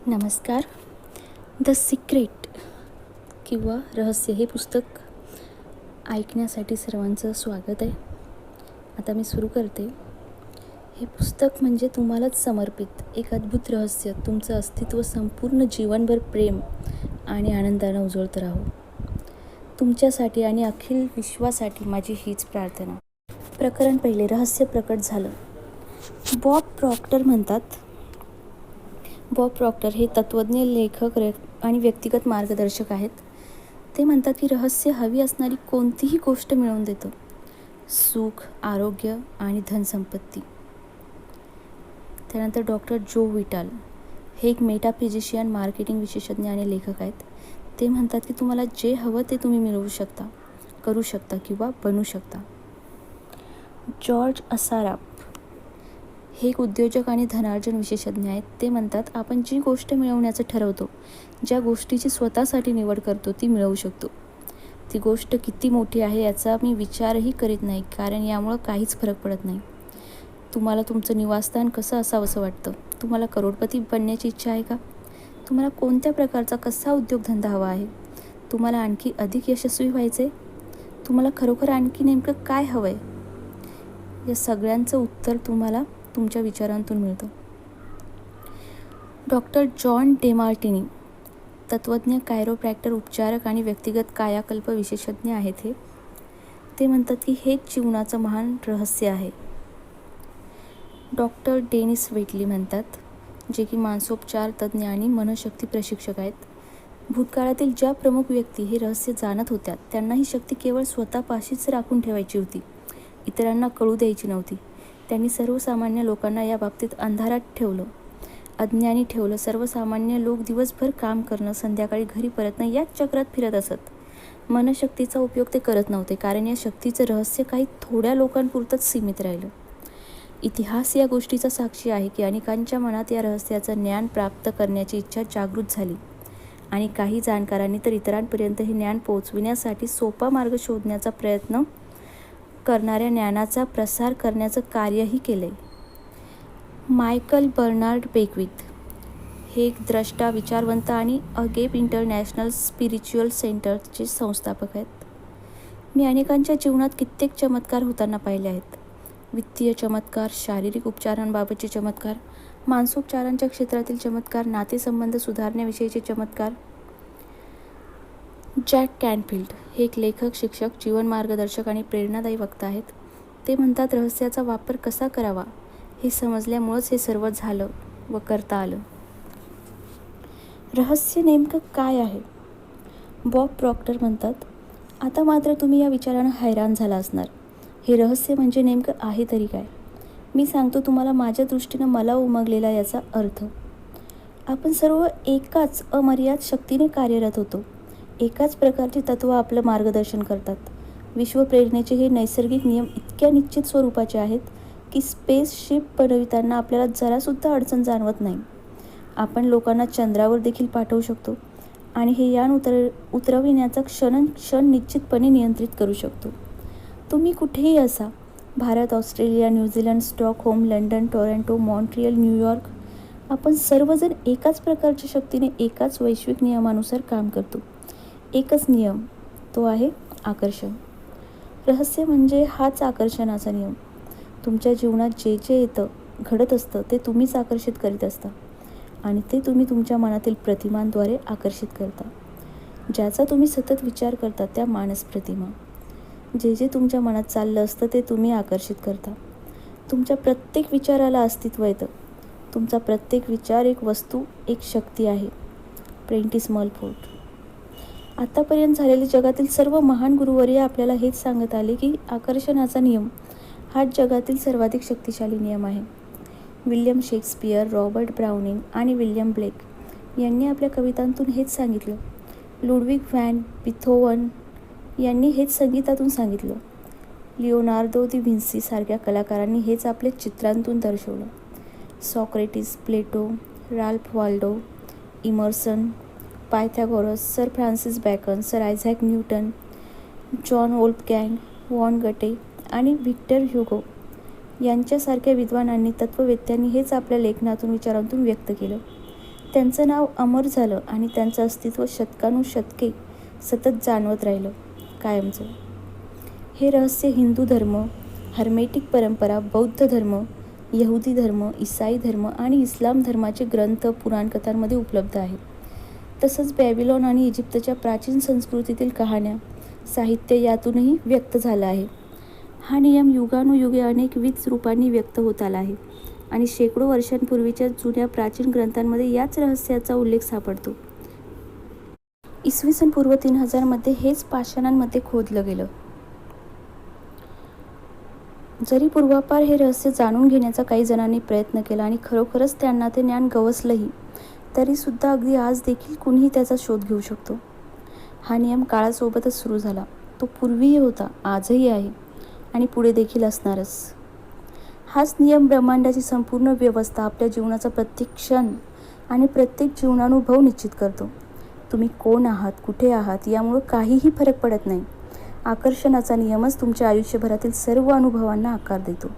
नमस्कार. The secret किंवा रहस्य हे पुस्तक ऐकण्यासाठी सर्वांचं स्वागत आहे. आता मी सुरू करते. हे पुस्तक म्हणजे तुम्हालाच समर्पित एक अद्भुत रहस्य. तुमचं अस्तित्व संपूर्ण जीवनभर प्रेम आणि आनंदानं उजळत राहो. तुमच्यासाठी आणि अखिल विश्वासाठी माझी हीच प्रार्थना. प्रकरण पहिले. रहस्य प्रकट झालं. बॉब प्रॉक्टर हे तत्त्वज्ञ, लेखक आणि व्यक्तिगत मार्गदर्शक आहेत. ते म्हणतात की रहस्य हवी असणारी कोणतीही गोष्ट मिळवून देतं. सुख, आरोग्य आणि धनसंपत्ती. त्यानंतर डॉक्टर जो विटाल हे एक मेटाफिजिशियन, मार्केटिंग विशेषज्ञ आणि लेखक आहेत. ते म्हणतात की तुम्हाला जे हवं ते तुम्ही मिळवू शकता, करू शकता किंवा बनवू शकता. जॉर्ज असाराफ हे एक उद्योजक आणि धनार्जन विशेषज्ञ आहेत. ते म्हणतात आपण जी गोष्ट मिळवण्याचं ठरवतो, ज्या गोष्टीची स्वतःसाठी निवड करतो ती मिळवू शकतो. ती गोष्ट किती मोठी आहे याचा मी विचारही करीत नाही, कारण यामुळं काहीच फरक पडत नाही. तुम्हाला तुमचं निवासस्थान कसं असावंसं वाटतं? तुम्हाला करोडपती बनण्याची इच्छा आहे का? तुम्हाला कोणत्या प्रकारचा कसा उद्योगधंदा हवा आहे? तुम्हाला आणखी अधिक यशस्वी व्हायचे? तुम्हाला खरोखर आणखी नेमकं काय हवं आहे? या सगळ्यांचं उत्तर तुम्हाला तुमच्या विचारांतून मिळतं. डॉक्टर जॉन डेमार्टिनी तत्त्वज्ञ, कायरोप्रॅक्टर, उपचारक आणि व्यक्तिगत कायाकल्प विशेषज्ञ आहेत. ते म्हणतात की हेच जीवनाचं महान रहस्य आहे. डॉक्टर डेनिस वेटली म्हणतात, जे की मानसोपचार तज्ज्ञ आणि मनशक्ती प्रशिक्षक आहेत. भूतकाळातील ज्या प्रमुख व्यक्ती हे रहस्य जाणत होत्या त्यांना ही शक्ती केवळ स्वतःपाशीच राखून ठेवायची होती, इतरांना कळू द्यायची नव्हती. त्यांनी सर्वसामान्य लोकांना या बाबतीत अंधारात ठेवलं, अज्ञानी ठेवलं. सर्वसामान्य लोक दिवसभर काम करणं, संध्याकाळी घरी परतणं याच चक्रात फिरत असत. मनशक्तीचा उपयोग ते करत नव्हते, कारण या शक्तीचं रहस्य काही थोड्या लोकांपुरतंच सीमित राहिलं. इतिहास या गोष्टीचा साक्षी आहे की अनेकांच्या मनात या रहस्याचं ज्ञान प्राप्त करण्याची इच्छा जागृत झाली आणि काही जाणकारांनी तर इतरांपर्यंत हे ज्ञान पोहोचविण्यासाठी सोपा मार्ग शोधण्याचा प्रयत्न करणाऱ्या ज्ञानाचा प्रसार करण्याचं कार्यही केले. मायकल बर्नार्ड बेक्विथ हे एक द्रष्टा, विचारवंत आणि अगेप इंटरनॅशनल स्पिरिच्युअल सेंटरचे संस्थापक आहेत. मी अनेकांच्या जीवनात कित्येक चमत्कार होताना पाहिले आहेत. वित्तीय चमत्कार, शारीरिक उपचारांबाबतचे चमत्कार, मानसोपचारांच्या क्षेत्रातील चमत्कार, नातेसंबंध सुधारण्याविषयीचे चमत्कार. जॅक कॅनफिल्ड हे एक लेखक, शिक्षक, जीवन मार्गदर्शक आणि प्रेरणादायी वक्ता आहेत. ते म्हणतात रहस्याचा वापर कसा करावा हे समजल्यामुळंच हे सर्व झालं व करता आलं. रहस्य नेमकं काय आहे? बॉब प्रॉक्टर म्हणतात, आता मात्र तुम्ही या विचारानं हैराण झाला असणार. हे रहस्य म्हणजे नेमकं आहे तरी काय? मी सांगतो तुम्हाला माझ्या दृष्टीनं मला उमगलेला याचा अर्थ. आपण सर्व एकाच अमर्याद शक्तीने कार्यरत होतो. एकाच प्रकारची तत्त्व आपलं मार्गदर्शन करतात. विश्वप्रेरणेचे हे नैसर्गिक नियम इतक्या निश्चित स्वरूपाचे आहेत की स्पेसशिप बनविताना आपल्याला जरासुद्धा अडचण जाणवत नाही. आपण लोकांना चंद्रावर देखील पाठवू शकतो आणि हे यान उतरविण्याचा क्षण निश्चितपणे नियंत्रित करू शकतो. तुम्ही कुठेही असा, Bharat, Australia, New Zealand, Stockholm, London, Toronto, Montreal, New York, आपण सर्वजण एकाच प्रकारच्या शक्तीने एकाच वैश्विक नियमानुसार काम करतो. एकच नियम, तो आहे आकर्षण. रहस्य म्हणजे हाच आकर्षणाचा नियम. तुमच्या जीवनात जे जे येतं, घडत असतं ते तुम्हीच आकर्षित करीत असता आणि ते तुम्ही तुमच्या मनातील प्रतिमांद्वारे आकर्षित करता. ज्याचा तुम्ही सतत विचार करता त्या मानस प्रतिमा. जे जे तुमच्या मनात चाललं असतं ते तुम्ही आकर्षित करता. तुमच्या प्रत्येक विचाराला अस्तित्व येतं. तुमचा प्रत्येक विचार एक वस्तू, एक शक्ती आहे. Prentiss Mulford. आतापर्यंत झालेले जगातील सर्व महान गुरुवर्य आपल्याला हेच सांगत आले की आकर्षणाचा नियम हाच जगातील सर्वाधिक शक्तिशाली नियम आहे. विल्यम शेक्सपियर, रॉबर्ट ब्राउनिंग आणि विल्यम ब्लेक यांनी आपल्या कवितांतून हेच सांगितलं. लुडविग व्हॅन बिथोवन यांनी हेच संगीतातून सांगितलं. लिओनार्दो दी व्हिन्सी सारख्या कलाकारांनी हेच आपल्या चित्रांतून दर्शवलं. Socrates, Plato, Ralph Waldo Emerson, Pythagoras, sir Francis Bacon, sir Isaac Newton, John Wolfgang von Goethe आणि व्हिक्टर ह्युगो यांच्यासारख्या विद्वानांनी, तत्त्ववेत्यांनी हेच आपल्या लेखनातून, विचारांतून व्यक्त केलं. त्यांचं नाव अमर झालं आणि त्यांचं अस्तित्व शतकानुशतके सतत जाणवत राहिलं कायमचं. हे रहस्य हिंदू धर्म, हर्मेटिक परंपरा, बौद्ध धर्म, यहुदी धर्म, ईसाई धर्म आणि इस्लाम धर्माचे ग्रंथ, पुराणकथांमध्ये उपलब्ध आहे. तसंच बॅबिलॉन आणि इजिप्तच्या प्राचीन संस्कृतीतील कहाण्या, साहित्य यातूनही व्यक्त झालं आहे. हा नियम युगानुयुगे अनेकविध रूपांनी व्यक्त होत आला आहे आणि शेकडो वर्षांपूर्वीच्या जुन्या प्राचीन ग्रंथांमध्ये याच रहस्याचा उल्लेख सापडतो. इसवी सन पूर्व 3000 मध्ये हेच पाषाणांमध्ये खोदलं गेलं. जरी पूर्वापार हे रहस्य जाणून घेण्याचा काही जणांनी प्रयत्न केला आणि खरोखरच त्यांना ते ज्ञान गवसलंही, तरी सुद्धा अगदी आज देखील कुणीही त्याचा शोध घेऊ शकतो. हा नियम काळासोबतच सुरू झाला. तो पूर्वीही होता, आजही आहे आणि पुढे देखील असणारच. हाच नियम ब्रह्मांडाची संपूर्ण व्यवस्था, आपल्या जीवनाचा प्रत्येक क्षण आणि प्रत्येक जीवनानुभव निश्चित करतो. तुम्ही कोण आहात, कुठे आहात यामुळे काहीही फरक पडत नाही. आकर्षणाचा नियमच तुमच्या आयुष्यभरातील सर्व अनुभवांना आकार देतो.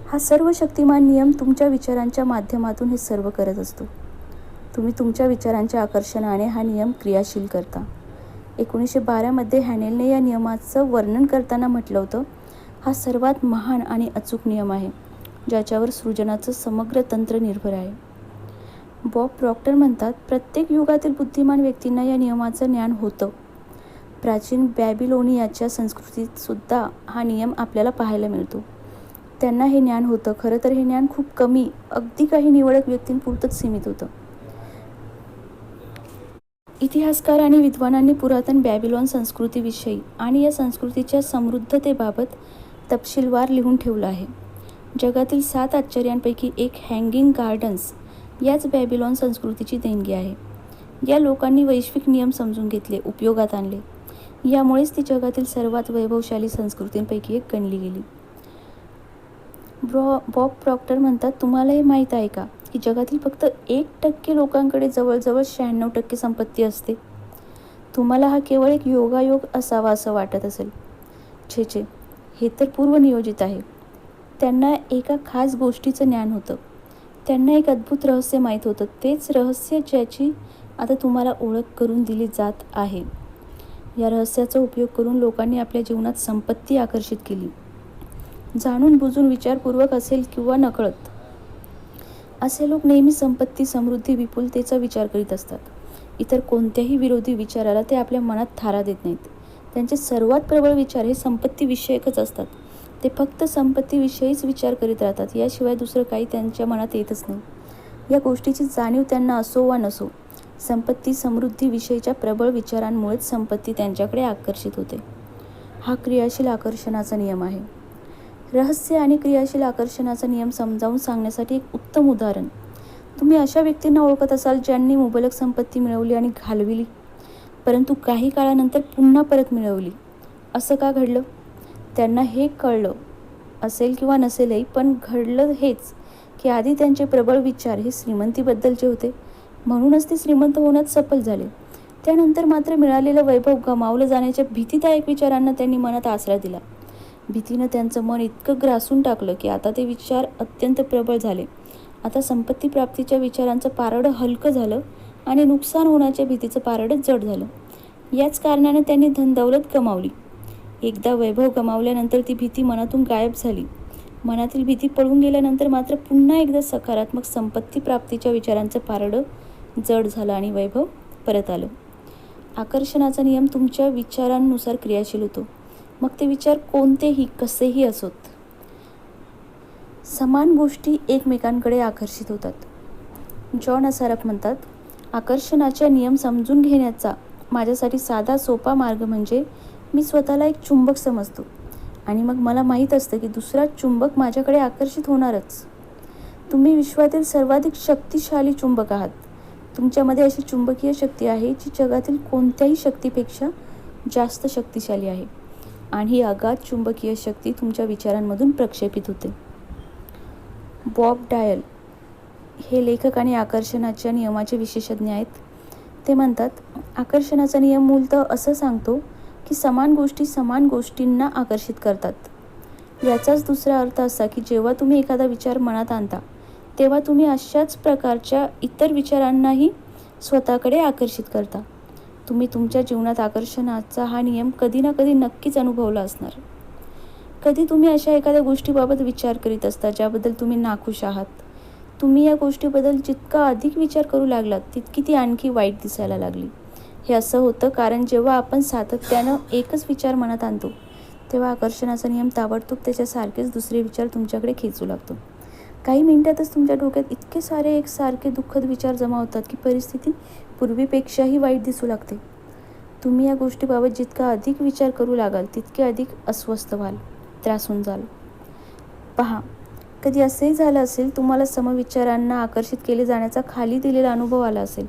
हा सर्व शक्तिमान नियम तुमच्या विचारांच्या माध्यमातून हे सर्व करत असतो. तुम्ही तुमच्या विचारांच्या आकर्षणाने हा नियम क्रियाशील करता. 1912 मध्ये हॅनेलने या नियमाचं वर्णन करताना म्हटलं होतं, हा सर्वात महान आणि अचूक नियम आहे ज्याच्यावर सृजनाचं समग्र तंत्र निर्भर आहे. बॉब प्रॉक्टर म्हणतात, प्रत्येक युगातील बुद्धिमान व्यक्तींना या नियमाचं ज्ञान होतं. प्राचीन बॅबिलोनियाच्या संस्कृतीत सुद्धा हा नियम आपल्याला पाहायला मिळतो. त्यांना हे ज्ञान होतं. खरं तर हे ज्ञान खूप कमी, अगदी काही निवडक व्यक्तींपुरतंच सीमित होतं. इतिहासकार आणि विद्वानांनी पुरातन बॅबिलॉन संस्कृतीविषयी आणि या संस्कृतीच्या समृद्धतेबाबत तपशीलवार लिहून ठेवलं आहे. जगातील 7 आश्चर्यांपैकी एक हँगिंग गार्डन्स याच बॅबिलॉन संस्कृतीची देणगी आहे. या लोकांनी वैश्विक नियम समजून घेतले, उपयोगात आणले. यामुळेच ती जगातील सर्वात वैभवशाली संस्कृतींपैकी एक गणली गेली. बॉब प्रॉक्टर म्हणतात, तुम्हाला हे माहीत आहे का की जगातील फक्त 1% लोकांकडे जवळजवळ 96% संपत्ती असते. तुम्हाला हा केवळ एक योगायोग असावा असं वाटत असेल. छे, हे तर पूर्वनियोजित आहे. त्यांना एका खास गोष्टीचं ज्ञान होतं. त्यांना एक अद्भुत रहस्य माहीत होतं. तेच रहस्य ज्याची आता तुम्हाला ओळख करून दिली जात आहे. या रहस्याचा उपयोग करून लोकांनी आपल्या जीवनात संपत्ती आकर्षित केली. जाणून बुजून, विचारपूर्वक असेल किंवा नकळत, असे लोक नेहमी संपत्ती, समृद्धी, विपुलतेचा विचार करीत असतात. इतर कोणत्याही विरोधी विचाराला ते आपल्या मनात थारा देत नाहीत. त्यांचे सर्वात प्रबळ विचार हे संपत्तीविषयकच असतात. ते फक्त संपत्तीविषयीच विचार करीत राहतात. याशिवाय दुसरं काही त्यांच्या मनात येतच नाही. या गोष्टीची जाणीव त्यांना असो वा नसो, संपत्ती, समृद्धीविषयीच्या प्रबळ विचारांमुळेच संपत्ती त्यांच्याकडे आकर्षित होते. हा क्रियाशील आकर्षणाचा नियम आहे. रहस्य आणि क्रियाशील आकर्षणाचा नियम समजावून सांगण्यासाठी एक उत्तम उदाहरण. तुम्ही अशा व्यक्तींना ओळखत असाल ज्यांनी मुबलक संपत्ती मिळवली आणि घालविली, परंतु काही काळानंतर पुन्हा परत मिळवली. असं का घडलं? त्यांना हे कळलं असेल किंवा नसेलही, पण घडलं हेच की आधी त्यांचे प्रबळ विचार हे श्रीमंतीबद्दलचे होते, म्हणूनच ते श्रीमंत होण्यात सफल झाले. त्यानंतर मात्र मिळालेलं वैभव गमावलं जाण्याच्या भीतीदायक विचारांना त्यांनी मनात आसरा दिला. भीतीनं त्यांचं मन इतकं ग्रासून टाकलं की आता ते विचार अत्यंत प्रबळ झाले. आता संपत्ती प्राप्तीच्या विचारांचं पारडं हलकं झालं आणि नुकसान होण्याच्या भीतीचं पारडं जड झालं. याच कारणाने त्यांनी धनदौलत गमावली. एकदा वैभव गमावल्यानंतर ती भीती मनातून गायब झाली. मनातील भीती पळून गेल्यानंतर मात्र पुन्हा एकदा सकारात्मक संपत्ती प्राप्तीच्या विचारांचं पारडं जड झालं आणि वैभव परत आलं. आकर्षणाचा नियम तुमच्या विचारांनुसार क्रियाशील होतो. मग ते विचार कोणतेही, कसेही असोत. समान गोष्टी एकमेकांकडे आकर्षित होतात. जॉन असारफ म्हणतात, आकर्षणाचा नियम समजून घेण्याचा माझ्यासाठी साधा सोपा मार्ग म्हणजे मी स्वतःला एक चुंबक समजतो आणि मग मला माहीत असतं की दुसरा चुंबक माझ्याकडे आकर्षित होणारच. तुम्ही विश्वातील सर्वाधिक शक्तिशाली चुंबक आहात. तुमच्यामध्ये अशी चुंबकीय शक्ती आहे जी जगातील कोणत्याही शक्तीपेक्षा जास्त शक्तिशाली आहे आणि ही अगाध चुंबकीय शक्ती तुमच्या विचारांमधून प्रक्षेपित होते. बॉब डायल हे लेखक आणि आकर्षणाच्या नियमाचे विशेषज्ञ आहेत. ते म्हणतात, आकर्षणाचा नियम मूलतः असं सांगतो की समान गोष्टी समान गोष्टींना आकर्षित करतात. याचाच दुसरा अर्थ असा की जेव्हा तुम्ही एखादा विचार मनात आणता तेव्हा तुम्ही अशाच प्रकारच्या इतर विचारांनाही स्वतःकडे आकर्षित करता. तुम्ही तुमच्या जीवनात आकर्षणाचा हा नियम कधी ना कधी नक्कीच अनुभवला असणार. कधी तुम्ही अशा एखाद्या गोष्टीबाबत विचार करीत असता ज्याबद्दल तुम्ही नाखुश आहात. तुम्ही या गोष्टीबद्दल जितका अधिक विचार करू लागलात तितकी ती आणखी वाईट दिसायला लागली. हे असं होतं कारण जेव्हा आपण सातत्यानं एकच विचार मनात आणतो तेव्हा आकर्षणाचा नियम ताबडतोब त्याच्यासारखेच दुसरे विचार तुमच्याकडे खेचू लागतो. काही मिनिटातच तुमच्या डोक्यात इतके सारे एकसारखे दुःखद विचार जमा होतात की परिस्थिती पूर्वीपेक्षाही वाईट दिसू लागते. तुम्ही या गोष्टीबाबत जितका अधिक विचार करू लागाल तितके अधिक अस्वस्थ व्हाल, त्रासून जाल. पहा, कधी असंही झालं असेल तुम्हाला समविचारांना आकर्षित केले जाण्याचा खाली दिलेला अनुभव आला असेल.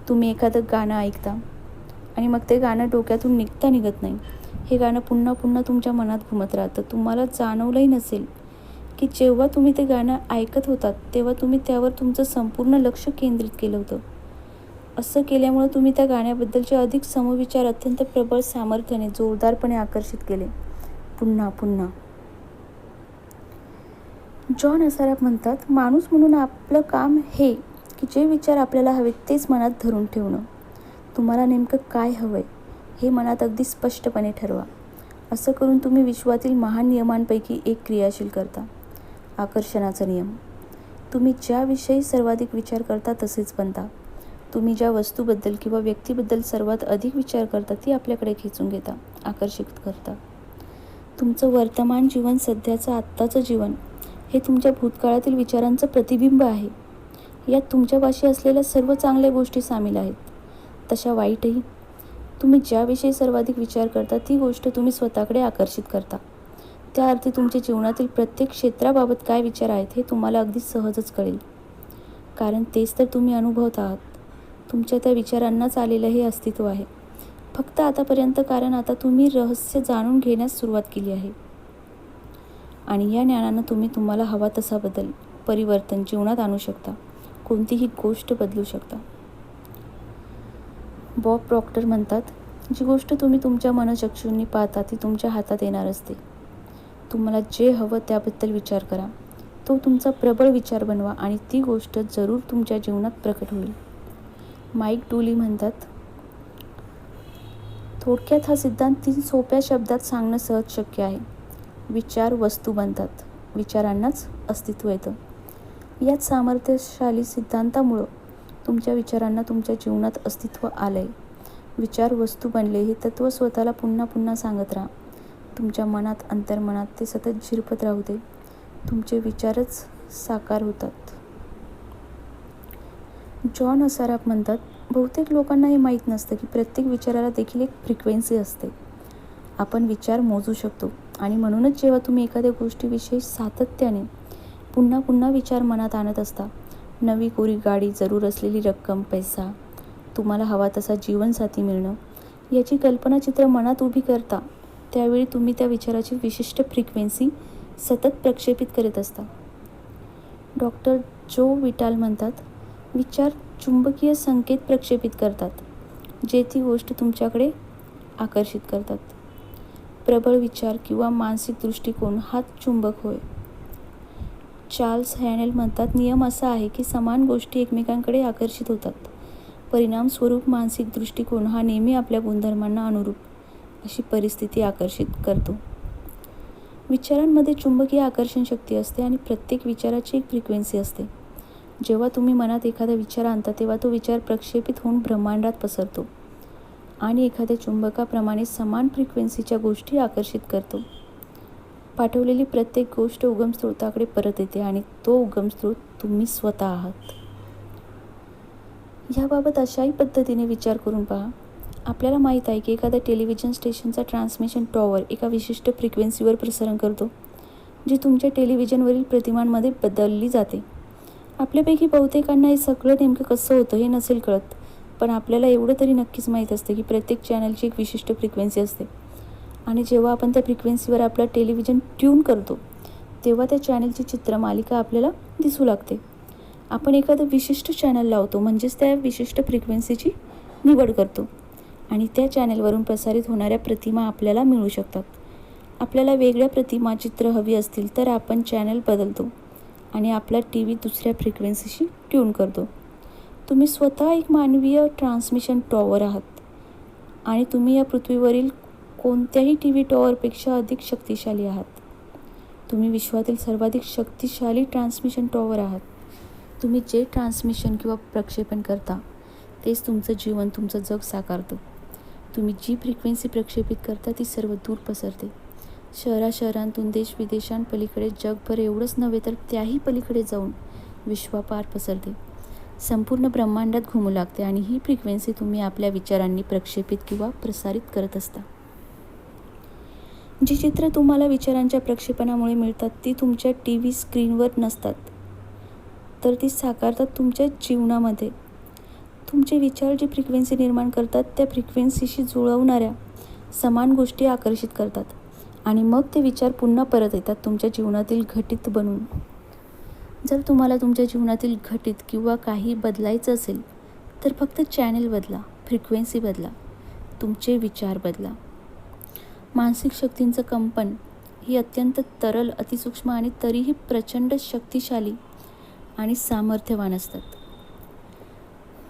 तुम्ही एखादं गाणं ऐकता आणि मग ते गाणं डोक्यातून निघत नाही. हे गाणं पुन्हा पुन्हा तुमच्या मनात घुमत राहतं. तुम्हाला जाणवलंही नसेल की जेव्हा तुम्ही ते गाणं ऐकत होतात तेव्हा तुम्ही त्यावर तुमचं संपूर्ण लक्ष केंद्रित केलं होतं. असं केल्यामुळे तुम्ही त्या गाण्याबद्दलचे अधिक समविचार अत्यंत प्रबळ सामर्थ्याने जोरदारपणे आकर्षित केले. पुन्हा पुन्हा. जॉन असाराफ म्हणतात, माणूस म्हणून आपलं काम हे की जे विचार आपल्याला हवेत तेच मनात धरून ठेवणं. तुम्हाला नेमकं काय हवंय हे मनात अगदी स्पष्टपणे ठरवा. असं करून तुम्ही विश्वातील महान नियमांपैकी एक क्रियाशील करता. आकर्षणाचा नियम. तुम्ही ज्याविषयी सर्वाधिक विचार करता तसेच बनता. तुम्ही ज्या वस्तूबद्दल किंवा व्यक्तीबद्दल सर्वात अधिक विचार करता ती आपल्याकडे खेचून घेता, आकर्षित करता. तुमचं वर्तमान जीवन, सध्याचं आत्ताचं जीवन हे तुमच्या भूतकाळातील विचारांचं प्रतिबिंब आहे. यात तुमच्यापाशी असलेल्या सर्व चांगल्या गोष्टी सामील आहेत, तशा वाईटही. तुम्ही ज्याविषयी सर्वाधिक विचार करता ती गोष्ट तुम्ही स्वतःकडे आकर्षित करता. त्या अर्थी तुमच्या जीवनातील प्रत्येक क्षेत्राबाबत काय विचार आहेत हे तुम्हाला अगदी सहजच कळेल, कारण तेच तर तुम्ही अनुभवत आहात. तुमच्या त्या विचारांनाच आलेलं हे अस्तित्व आहे फक्त आतापर्यंत, कारण आता तुम्ही रहस्य जाणून घेण्यास सुरुवात केली आहे आणि या ज्ञानानं तुम्ही तुम्हाला हवा तसा बदल, परिवर्तन जीवनात आणू शकता. कोणतीही गोष्ट बदलू शकता. बॉब प्रॉक्टर म्हणतात, जी गोष्ट तुम्ही तुमच्या मनोचक्षूंनी पाहता ती तुमच्या हातात येणार असते. तुम्हाला जे हवं त्याबद्दल विचार करा, तो तुमचा प्रबळ विचार बनवा आणि ती गोष्ट जरूर तुमच्या जीवनात प्रकट होईल. माईक डुली म्हणतात, थोडक्यात हा सिद्धांत 3 सोप्या शब्दात सांगणं सहज शक्य आहे. विचार वस्तू बनतात, विचारांनाच अस्तित्व येतं. याच सामर्थ्यशाली सिद्धांतामुळं तुमच्या विचारांना तुमच्या जीवनात अस्तित्व आलंय. विचार वस्तू बनले हे तत्त्व स्वतःला पुन्हा पुन्हा सांगत राहा. तुमच्या मनात, अंतर्मनात ते सतत झिरपत राहू दे. तुमचे विचारच साकार होतात. जॉन असाराफ म्हणतात, बहुतेक लोकांना हे माहीत नसतं की प्रत्येक विचाराला देखील एक फ्रिक्वेन्सी असते. आपण विचार मोजू शकतो आणि म्हणूनच जेव्हा तुम्ही एखाद्या गोष्टीविषयी सातत्याने पुन्हा पुन्हा विचार मनात आणत असता, नवी कोरी गाडी, जरूर असलेली रक्कम, पैसा, तुम्हाला हवा तसा जीवनसाथी मिळणं, याची कल्पनाचित्र मनात उभी करता, त्यावेळी तुम्ही त्या विचाराची विशिष्ट फ्रिक्वेन्सी सतत प्रक्षेपित करीत असता. डॉक्टर जो विटाल म्हणतात, विचार चुंबकीय संकेत प्रक्षेपित करतात जे ती गोष्ट तुमच्याकडे आकर्षित करतात. प्रबळ विचार किंवा मानसिक दृष्टिकोन हाच चुंबक होय. चार्ल्स हॅनेल म्हणतात, नियम असा आहे की समान गोष्टी एकमेकांकडे आकर्षित होतात. परिणामस्वरूप मानसिक दृष्टिकोन हा नेहमी आपल्या गुणधर्मांना अनुरूप अशी परिस्थिती आकर्षित करतो. विचारांमध्ये चुंबकीय आकर्षण शक्ती असते आणि प्रत्येक विचाराची एक फ्रिक्वेन्सी असते. जेव्हा तुम्ही मनात एखादा विचार आणता तेव्हा तो विचार प्रक्षेपित होऊन ब्रह्मांडात पसरतो आणि एखाद्या चुंबकाप्रमाणे समान फ्रिक्वेन्सीच्या गोष्टी आकर्षित करतो. पाठवलेली प्रत्येक गोष्ट उगमस्रोताकडे परत येते आणि तो उगमस्रोत तुम्ही स्वतः आहात. याबाबत अशाही पद्धतीने विचार करून पहा. आपल्याला माहीत आहे की एखाद्या टेलिव्हिजन स्टेशनचा ट्रान्समिशन टॉवर एका विशिष्ट फ्रिक्वेन्सीवर प्रसारण करतो, जी तुमच्या टेलिव्हिजनवरील प्रतिमांमध्ये बदलली जाते. आपल्यापैकी बहुतेकांना हे सगळं नेमकं कसं होतं हे नसेल कळत, पण आपल्याला एवढं तरी नक्कीच माहीत असतं की प्रत्येक चॅनलची एक विशिष्ट फ्रिक्वेन्सी असते आणि जेव्हा आपण त्या फ्रिक्वेन्सीवर आपलं टेलिव्हिजन ट्यून करतो तेव्हा त्या चॅनलची चित्रमालिका आपल्याला दिसू लागते. आपण एखादं विशिष्ट चॅनल लावतो म्हणजेच त्या विशिष्ट फ्रिक्वेन्सीची निवड करतो आणि त्या चॅनलवरून प्रसारित होणाऱ्या प्रतिमा आपल्याला मिळू शकतात. आपल्याला वेगळ्या प्रतिमा, चित्र हवी असतील तर आपण चॅनल बदलतो आणि आपला टी व्ही दुसऱ्या फ्रिक्वेन्सीशी ट्यून करतो. तुम्ही स्वतः एक मानवीय ट्रान्समिशन टॉवर आहात आणि तुम्ही या पृथ्वीवरील कोणत्याही टी व्ही टॉवरपेक्षा अधिक शक्तिशाली आहात. तुम्ही विश्वातील सर्वाधिक शक्तिशाली ट्रान्समिशन टॉवर आहात. तुम्ही जे ट्रान्समिशन किंवा प्रक्षेपण करता तेच तुमचं जीवन, तुमचं जग साकारतं. तुम्ही जी फ्रिक्वेन्सी प्रक्षेपित करता ती सर्व दूर पसरते. शहरांतून, देश-विदेशांपलीकडे, जगभर एवढंच नव्हे तर त्याही पलीकडे जाऊन विश्वापार पसरते. संपूर्ण ब्रह्मांडात घुमू लागते आणि ही फ्रिक्वेन्सी तुम्ही आपल्या विचारांनी प्रक्षेपित किंवा प्रसारित करत असता. जी चित्र तुम्हाला विचारांच्या प्रक्षेपणामुळे मिळतात ती तुमच्या टी व्ही स्क्रीनवर नसतात, तर ती साकारतात तुमच्या जीवनामध्ये. तुमचे विचार जी फ्रिक्वेन्सी निर्माण करतात त्या फ्रिक्वेन्सीशी जुळवणाऱ्या समान गोष्टी आकर्षित करतात आणि मग ते विचार पुन्हा परत येतात तुमच्या जीवनातील घटित बनून. जर तुम्हाला तुमच्या जीवनातील घटित किंवा काही बदलायचं असेल तर फक्त चॅनेल बदला, फ्रिक्वेन्सी बदला, तुमचे विचार बदला. मानसिक शक्तींचं कंपन ही अत्यंत तरल, अतिसूक्ष्म आणि तरीही प्रचंड शक्तिशाली आणि सामर्थ्यवान असतात.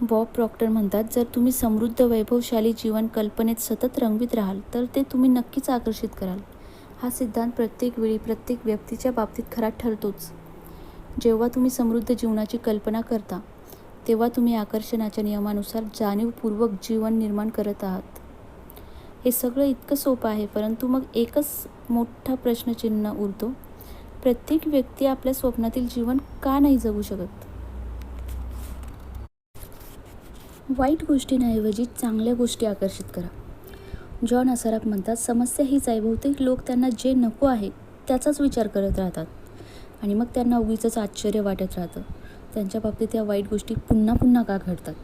बॉब प्रॉक्टर म्हणतात, जर तुम्ही समृद्ध, वैभवशाली जीवन कल्पनेत सतत रंगवीत राहाल तर ते तुम्ही नक्कीच आकर्षित कराल. हा सिद्धांत प्रत्येक वेळी, प्रत्येक व्यक्तीच्या बाबतीत खरा ठरतोच. जेव्हा तुम्ही समृद्ध जीवनाची कल्पना करता तेव्हा तुम्ही आकर्षणाच्या नियमानुसार जाणीवपूर्वक जीवन निर्माण करत आहात. हे सगळं इतकं सोपं आहे, परंतु मग एकच मोठा प्रश्नचिन्ह उरतो. प्रत्येक व्यक्ती आपल्या स्वप्नातील जीवन का नाही जगू शकत? वाईट गोष्टींऐवजी चांगल्या गोष्टी आकर्षित करा. जॉन असराफ म्हणतात, समस्या हीच आहे, बहुतेक लोक त्यांना जे नको आहे त्याचाच विचार करत राहतात आणि मग त्यांना उगीचच आश्चर्य वाटत राहतं त्यांच्या बाबतीत या वाईट गोष्टी पुन्हा पुन्हा का घडतात.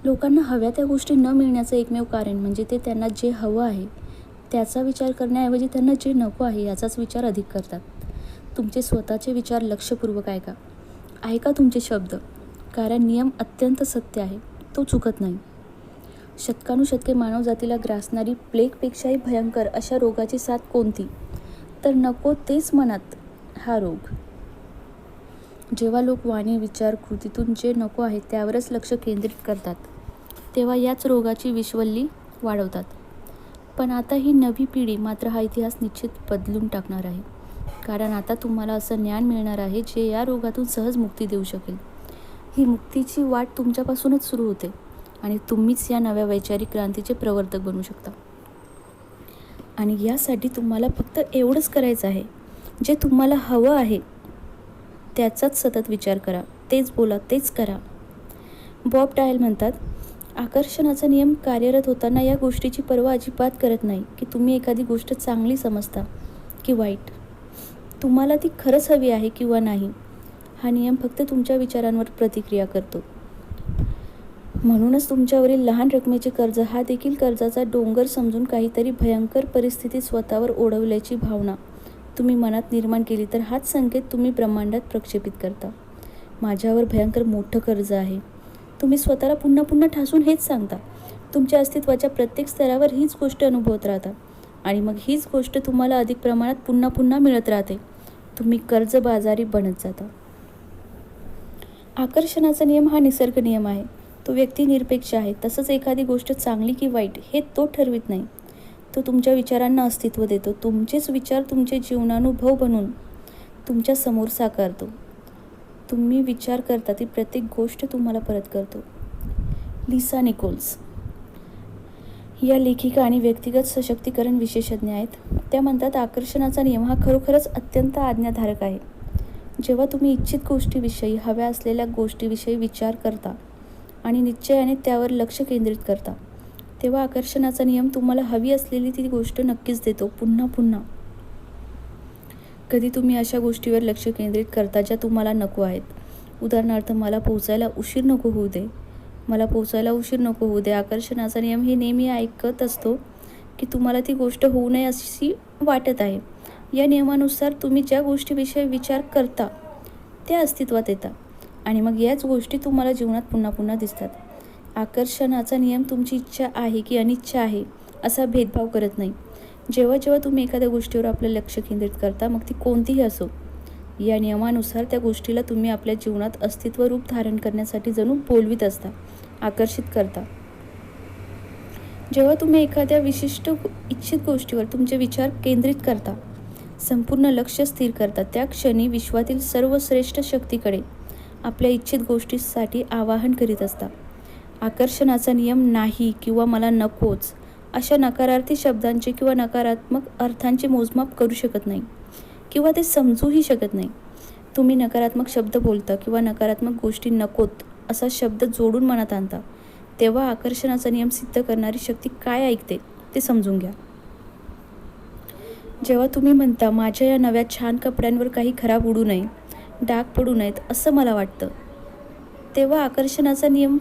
लोकांना हव्या त्या गोष्टी न मिळण्याचं एकमेव कारण म्हणजे ते त्यांना जे हवं आहे त्याचा विचार करण्याऐवजी त्यांना जे नको आहे याचाच विचार अधिक करतात. तुमचे स्वतःचे विचार लक्षपूर्वक ऐका तुमचे शब्द, कारण नियम अत्यंत सत्य आहे, तो चुकत नाही. शतकानुशतके मानवजातीला ग्रासणारी प्लेगपेक्षाही भयंकर अशा रोगाची साथ कोणती? तर नको तेच मनात हा रोग. जेव्हा लोक वाणी, विचार, कृतीतून जे नको आहे त्यावरच लक्ष केंद्रित करतात तेव्हा याच रोगाची विषवल्ली वाढवतात. पण आता ही नवी पिढी मात्र हा इतिहास निश्चित बदलून टाकणार आहे, कारण आता तुम्हाला असं ज्ञान मिळणार आहे जे या रोगातून सहज मुक्ती देऊ शकेल. ही मुक्तीची वाट तुमच्यापासूनच सुरू होते आणि तुम्हीच या नव्या वैचारिक क्रांतीचे प्रवर्तक बनू शकता. आणि यासाठी तुम्हाला फक्त एवढंच करायचं आहे, जे तुम्हाला हवं आहे त्याचाच सतत विचार करा, तेच बोला, तेच करा. बॉब डायल म्हणतात, आकर्षणाचा नियम कार्यरत होताना या गोष्टीची पर्वा अजिबात करत नाही की तुम्ही एखादी गोष्ट चांगली समजता की वाईट. तुम्हाला ती खरंच हवी आहे किंवा नाही. हा नियम फक्त तुमच्या विचारांवर प्रतिक्रिया करतो. म्हणूनच तुमच्यावरील लहान रकमेचे कर्ज हा देखील कर्जाचा डोंगर समजून काहीतरी भयंकर परिस्थितीत स्वतःवर ओढवल्याची भावना तुम्ही मनात निर्माण केली तर हाच संकेत तुम्ही ब्रह्मांडात प्रक्षेपित करता. माझ्यावर भयंकर मोठं कर्ज आहे. तुम्ही स्वतःला पुन्हा पुन्हा ठासून हेच सांगता. तुमच्या अस्तित्वाच्या प्रत्येक स्तरावर हीच गोष्ट अनुभवत राहता आणि मग हीच गोष्ट तुम्हाला अधिक प्रमाणात पुन्हा पुन्हा मिळत राहते. तुम्ही कर्जबाजारी बनत जाता. आकर्षणाचा नियम हा निसर्ग नियम आहे. तो व्यक्तिनिरपेक्ष आहे. तसंच एखादी गोष्ट चांगली की वाईट हे तो ठरवित नाही. तो तुमच्या विचारांना अस्तित्व देतो. तुमचेच विचार तुमचे जीवनानुभव बनून तुमच्या समोर साकारतो. तुम्ही विचार करता ती प्रत्येक गोष्ट तुम्हाला परत करतो. लिसा निकोल्स या लेखिका आणि व्यक्तिगत सशक्तीकरण विशेषज्ञ आहेत. त्या म्हणतात, आकर्षणाचा नियम हा खरोखरच अत्यंत आज्ञाधारक आहे. जेव्हा तुम्ही इच्छित गोष्टीविषयी, हव्या असलेल्या गोष्टीविषयी विचार करता आणि निश्चयाने त्यावर लक्ष केंद्रित करता तेव्हा आकर्षणाचा नियम तुम्हाला हवी असलेली ती गोष्ट नक्कीच देतो, पुन्हा पुन्हा. कधी तुम्ही अशा गोष्टीवर लक्ष केंद्रित करता ज्या तुम्हाला नको आहेत. उदाहरणार्थ, मला पोचायला उशीर नको होऊ दे, मला पोचायला उशीर नको होऊ दे. आकर्षणाचा नियम हे नेहमी ऐकत असतो की तुम्हाला ती गोष्ट होऊ नये अशी वाटत आहे. या नियमानुसार तुम्ही ज्या गोष्टीविषयी विचार करता त्या अस्तित्वात येतात आणि मग याच गोष्टी तुम्हाला जीवनात पुन्हा पुन्हा दिसतात. आकर्षणाचा नियम तुमची इच्छा आहे की अनिच्छा आहे असा भेदभाव करत नाही. जेव्हा जेव्हा तुम्ही एखाद्या गोष्टीवर आपलं लक्ष केंद्रित करता, मग ती कोणतीही असो, या नियमानुसार त्या गोष्टीला तुम्ही आपल्या जीवनात अस्तित्व रूप धारण करण्यासाठी जणू बोलवीत असता, आकर्षित करता. जेव्हा तुम्ही एखाद्या विशिष्ट इच्छित गोष्टीवर तुमचे विचार केंद्रित करता, संपूर्ण लक्ष स्थिर करता, त्या क्षणी विश्वातील सर्वश्रेष्ठ शक्तीकडे आपल्या इच्छित गोष्टीसाठी आवाहन करीत असता. आकर्षणाचा नियम नाही किंवा मला नकोच अशा नकारार्थी शब्दांचे किंवा नकारात्मक अर्थांचे मोजमाप करू शकत नाही किंवा ते समजूही शकत नाही. तुम्ही नकारात्मक शब्द बोलता किंवा नकारात्मक गोष्टी नकोत असा शब्द जोडून मनात आणता, तेव्हा आकर्षणाचा नियम सिद्ध करणारी शक्ती काय ऐकते ते समजून घ्या. जेव्हा तुम्ही म्हणता माझ्या या नव्या छान कपड्यांवर काही खराब उडू नये, डाग पडू नयेत असं मला वाटतं, तेव्हा आकर्षणाचा नियम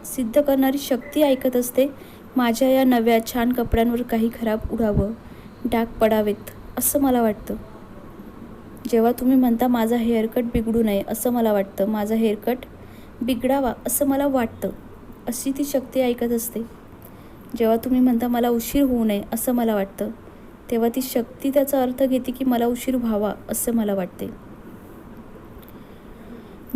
सिद्ध करणारी शक्ती ऐकत असते माझ्या या नव्या छान कपड्यांवर काही खराब उडावं, डाग पडावेत असं मला वाटतं. जेव्हा तुम्ही म्हणता माझा हेअरकट बिघडू नये असं मला वाटतं, माझा हेअरकट बिघडावा असं मला वाटतं, अशी ती शक्ती ऐकत असते. जेव्हा तुम्ही म्हणता मला उशीर होऊ नये असं मला वाटतं, तेव्हा ती शक्ती त्याचा अर्थ घेते की मला उशीर व्हावा असं मला वाटते.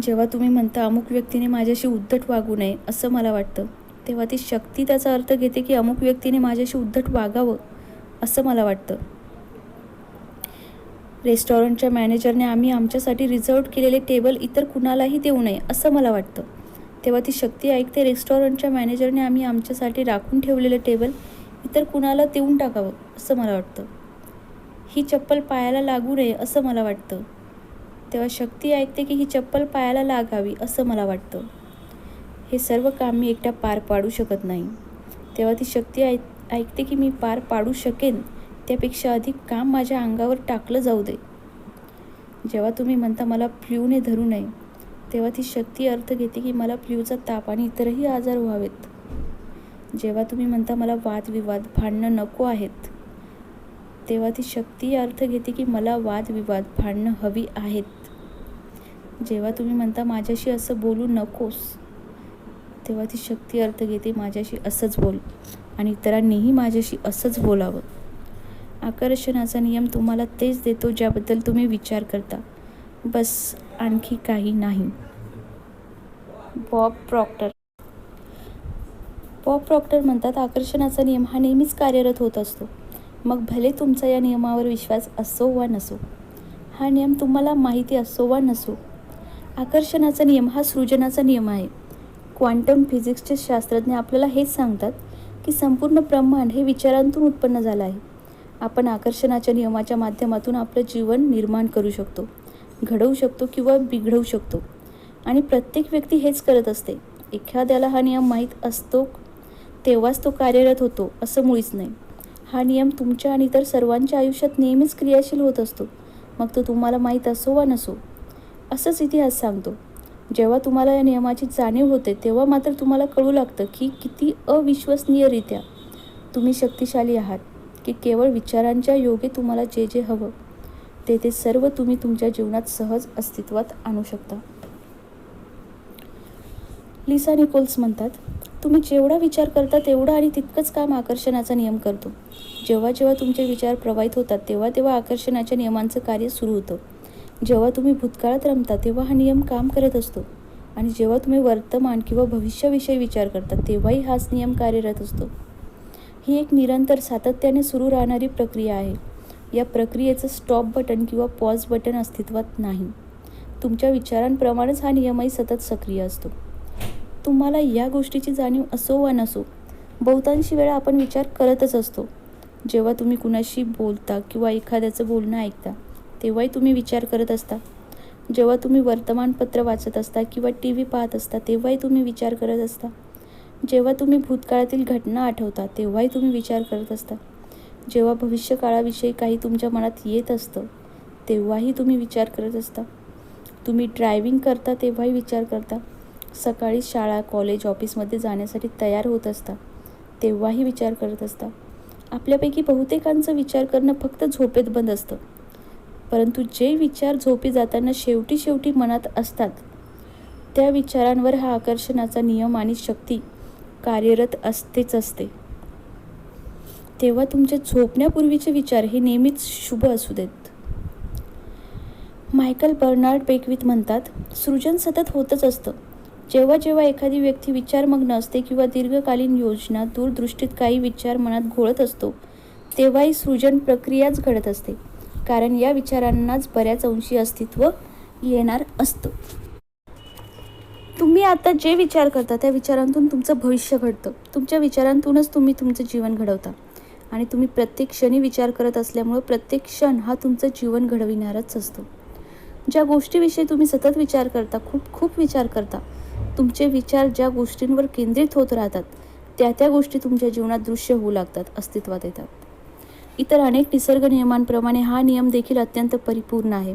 जेव्हा तुम्ही म्हणता अमुक व्यक्तीने माझ्याशी उद्धट वागू नये असं मला वाटतं, तेव्हा ती शक्ती त्याचा अर्थ घेते की अमुक व्यक्तीने माझ्याशी उद्धट वागावं असं मला वाटतं. रेस्टॉरंटच्या मॅनेजरने आम्ही आमच्यासाठी रिझर्व्ड केलेले टेबल इतर कुणालाही देऊ नये असं मला वाटतं, तेव्हा ती शक्ती ऐकते रेस्टॉरंटच्या मॅनेजरने आम्ही आमच्यासाठी राखून ठेवलेले टेबल इतर कुणाला देऊन टाकावं असं मला वाटतं. ही चप्पल पायाला लागू नये असं मला वाटतं, तेव्हा शक्ती ऐकते की ही चप्पल पायाला लागावी असं मला वाटतं. हे सर्व काम मी एकट्या पार पाडू शकत नाही, तेव्हा ती शक्ती ऐकते की मी पार पाडू शकेन त्यापेक्षा अधिक काम माझ्या अंगावर टाकलं जाऊ दे. जेव्हा तुम्ही म्हणता मला फ्ल्यूने धरू नये, तेव्हा ती शक्ती अर्थ घेते की मला फ्ल्यूचा ताप आणि इतरही आजार व्हावेत. जेव्हा तुम्ही म्हणता मला वादविवाद भांडणं नको आहेत, तेव्हा ती शक्ती अर्थ घेते की मला वादविवाद भांडणं हवी आहेत. जेव्हा तुम्ही म्हणता माझ्याशी असं बोलू नकोस, तेव्हा ती शक्ती अर्थ घेते माझ्याशी असंच बोल आणि इतरांनीही माझ्याशी असंच बोलावं. आकर्षणाचा नियम तुम्हाला तेच देतो ज्याबद्दल तुम्ही विचार करता, बस आणखी काही नाही. Bob Procter. बॉब प्रॉक्टर म्हणतात आकर्षणाचा नियम हा नेहमीच कार्यरत होत असतो, मग भले तुमचा या नियमावर विश्वास असो वा नसो, हा नियम तुम्हाला माहिती असो वा नसो. आकर्षणाचा नियम हा सृजनाचा नियम आहे. क्वांटम फिजिक्सचे शास्त्रज्ञ आपल्याला हेच सांगतात की संपूर्ण ब्रह्मांड हे विचारांतून उत्पन्न झालं आहे. आपण आकर्षणाच्या नियमाच्या माध्यमातून आपलं जीवन निर्माण करू शकतो, घडवू शकतो किंवा बिघडवू शकतो आणि प्रत्येक व्यक्ती हेच करत असते. एखाद्याला हा नियम माहीत असतो तेव्हाच तो कार्यरत होतो असं मुळीच नाही. हा नियम तुमच्या आणि इतर सर्वांच्या आयुष्यात नेहमीच क्रियाशील होत असतो, मग तो तुम्हाला माहीत असो वा नसो. असंच इतिहास सांगतो. जेव्हा तुम्हाला या नियमाची जाणीव होते तेव्हा मात्र तुम्हाला कळू लागतं की किती अविश्वसनीयरित्या तुम्ही शक्तिशाली आहात, की केवळ विचारांच्या योगे तुम्हाला जे जे हवं ते सर्व तुम्ही तुमच्या जीवनात सहज अस्तित्वात आणू शकता. लिसा निकोल्स म्हणतात, तुम्ही जेवढा विचार करता तेवढं आणि तितकंच काम आकर्षणाचा नियम करतो. जेव्हा जेव्हा तुमचे विचार प्रवाहित होतात तेव्हा तेव्हा आकर्षणाच्या नियमांचं कार्य सुरू होतं. जेव्हा तुम्ही भूतकाळात रमता तेव्हा हा नियम काम करत असतो आणि जेव्हा तुम्ही वर्तमान किंवा भविष्याविषयी विचार करता तेव्हाही हाच नियम कार्यरत असतो. ही एक निरंतर सातत्याने सुरू राहणारी प्रक्रिया आहे. या प्रक्रियेचं स्टॉप बटन किंवा पॉज बटन अस्तित्वात नाही. तुमच्या विचारांप्रमाणेच हा नियमही सतत सक्रिय असतो. तुम्हाला या गोष्टीची जाणीव असो वा नसो, बहुतांशी वेळा आपण विचार करतच असतो. जेव्हा तुम्ही कुणाशी बोलता किंवा एखाद्याचं बोलणं ऐकता तेव्हाही तुम्ही विचार करत असता. जेव्हा तुम्ही वर्तमानपत्र वाचत असता किंवा TV पाहत असता तेव्हाही तुम्ही विचार करत असता. जेव्हा तुम्ही भूतकाळातील घटना आठवता तेव्हाही तुम्ही विचार करत असता. जेव्हा भविष्यकाळाविषयी काही तुमच्या मनात येत असतं तेव्हाही तुम्ही विचार करत असता. तुम्ही ड्रायव्हिंग करता तेव्हाही विचार करता. सकाळी शाळा, कॉलेज, ऑफिसमध्ये जाण्यासाठी तयार होत असता तेव्हाही विचार करत असता. आपल्यापैकी बहुतेकांचं विचार करणं फक्त झोपेत बंद असतं, परंतु जे विचार झोपी जाताना शेवटी मनात असतात त्या विचारांवर हा आकर्षणाचा नियम आणि शक्ती कार्यरत असतेच असते. तेव्हा तुमचे झोपण्यापूर्वीचे विचार हे नेहमीच शुभ असू देत. मायकल बर्नार्ड बेकविथ म्हणतात, सृजन सतत होतच असतं. जेव्हा जेव्हा एखादी व्यक्ती विचारमग्न असते किंवा दीर्घकालीन योजना, दूरदृष्टीत काही विचार मनात घोळत असतो, तेव्हा ही सृजन प्रक्रियाच घडत असते. कारण या विचारांनाच बऱ्याच अंशी अस्तित्व येणार असतं. तुम्ही आता जे विचार करता त्या विचारांतून तुमचं भविष्य घडतं. तुमच्या विचारांतूनच तुम्ही तुमचं जीवन घडवता. आणि तुम्ही प्रत्येक क्षणी विचार करत असल्यामुळं प्रत्येक क्षण हा तुमचं जीवन घडविणारच असतो. ज्या गोष्टीविषयी तुम्ही सतत विचार करता, खूप खूप विचार करता, तुमचे विचार ज्या गोष्टींवर केंद्रित होत राहतात, त्या गोष्टी तुमच्या जीवनात दृश्य होऊ लागतात, अस्तित्वात येतात. इतर अनेक निसर्ग नियमांप्रमाणे हा नियम देखील अत्यंत परिपूर्ण आहे.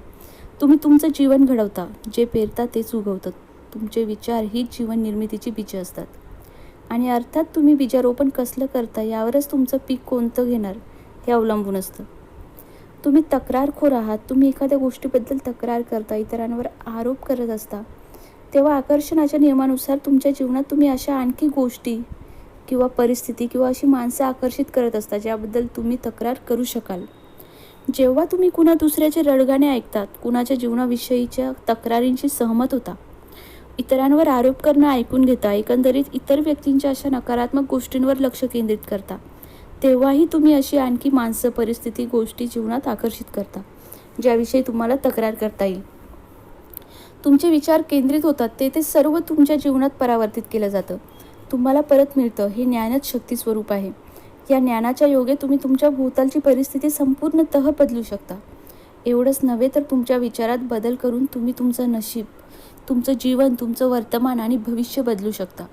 तुम्ही तुमचं जीवन घडवता. जे पेरता तेच उगवतं. तुमचे विचार ही जीवन निर्मितीची बीजे असतात. आणि अर्थात तुम्ही बीजारोपण कसलं करता यावरच तुमचं पीक कोणतं घेणार हे अवलंबून असतं. तुम्ही तक्रारखोर आहात. तुम्ही एखाद्या गोष्टीबद्दल तक्रार करता, इतरांवर आरोप करत असता, तेव्हा आकर्षणाच्या नियमानुसार तुमच्या जीवनात तुम्ही अशा आणखी गोष्टी किंवा परिस्थिती किंवा अशी माणसं आकर्षित करत असता ज्याबद्दल तुम्ही तक्रार करू शकाल. जेव्हा तुम्ही कुणा दुसऱ्याचे रडगाणे ऐकतात, कुणाच्या जीवनाविषयीच्या तक्रारींशी सहमत होता, इतरांवर आरोप करणं ऐकून घेता, एकंदरीत इतर व्यक्तींच्या अशा नकारात्मक गोष्टींवर लक्ष केंद्रित करता, तेव्हाही तुम्ही अशी आणखी माणसं, परिस्थिती, गोष्टी जीवनात आकर्षित करता ज्याविषयी तुम्हाला तक्रार करता येईल. तुमचे विचार केंद्रित होतात ते सर्व तुमच्या जीवनात परावर्तित केलं जातं, तुम्हाला परत मिळतं. हे ज्ञानच शक्ती स्वरूप आहे. या ज्ञानाच्या योगे तुम्ही तुमच्या भोवतालची परिस्थिती संपूर्णतः बदलू शकता. एवढंच नव्हे तर तुमच्या विचारात बदल करून तुम्ही तुमचं नशीब, तुमचं जीवन, तुमचं वर्तमान आणि भविष्य बदलू शकता.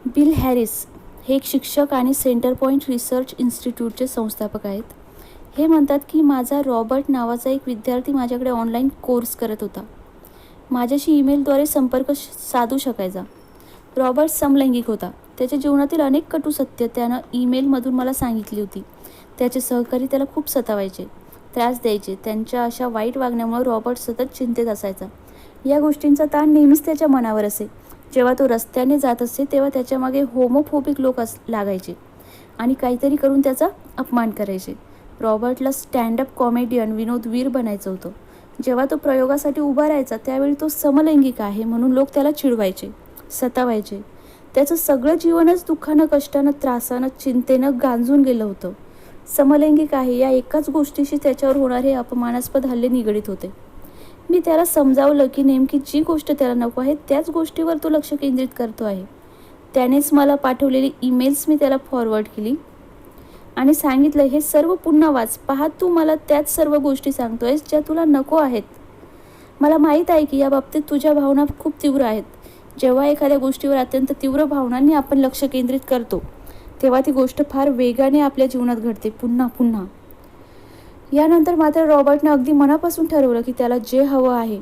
बिल हॅरिस हे एक शिक्षक आणि सेंटर पॉईंट रिसर्च इन्स्टिट्यूटचे संस्थापक आहेत. हे म्हणतात की माझा रॉबर्ट नावाचा एक विद्यार्थी माझ्याकडे ऑनलाईन कोर्स करत होता. माझ्याशी ईमेलद्वारे संपर्क साधू शकायचा. रॉबर्ट समलैंगिक होता. त्याच्या जीवनातील अनेक कटू सत्य त्यानं ईमेलमधून मला सांगितली होती. त्याचे सहकारी त्याला खूप सतावायचे, त्रास द्यायचे. त्यांच्या अशा वाईट वागण्यामुळे रॉबर्ट सतत चिंतेत असायचा. या गोष्टींचा ताण नेहमीच त्याच्या मनावर असे. जेव्हा तो रस्त्याने जात असे तेव्हा त्याच्या मागे होमोफोबिक लोक लागायचे आणि काहीतरी करून त्याचा अपमान करायचे. रॉबर्टला स्टँडअप कॉमेडियन, विनोदवीर बनायचं होतं. जेव्हा तो प्रयोगासाठी उभा राहायचा त्यावेळी तो समलैंगिक आहे म्हणून लोक त्याला चिडवायचे, सतावायचे. त्याचं सगळं जीवनच दुःखानं, कष्टानं, त्रासानं, चिंतेनं गांजून गेलं होतं. समलैंगिक आहे या एकाच गोष्टीशी त्याच्यावर होणारे अपमानास्पद हल्ले निगडीत होते. मी त्याला समजावलं की नेमकी जी गोष्ट त्याला नको आहे त्याच गोष्टीवर तो लक्ष केंद्रित करतो आहे. त्यानेच मला पाठवलेली ईमेल्स मी त्याला फॉरवर्ड केली आणि सांगितलं, हे सर्व पुन्हा वाच. पहा, तू मला त्याच सर्व गोष्टी सांगतोयस ज्या तुला नको आहेत. मला माहीत आहे की या बाबतीत तुझ्या भावना खूप तीव्र आहेत. जेव्हा एखाद्या गोष्टीवर अत्यंत तीव्र भावनांनी आपण लक्ष केंद्रित करतो तेव्हा ती गोष्ट फार वेगाने आपल्या जीवनात घडते, पुन्हा पुन्हा. यानंतर मात्र रॉबर्टनं अगदी मनापासून ठरवलं की त्याला जे हवं आहे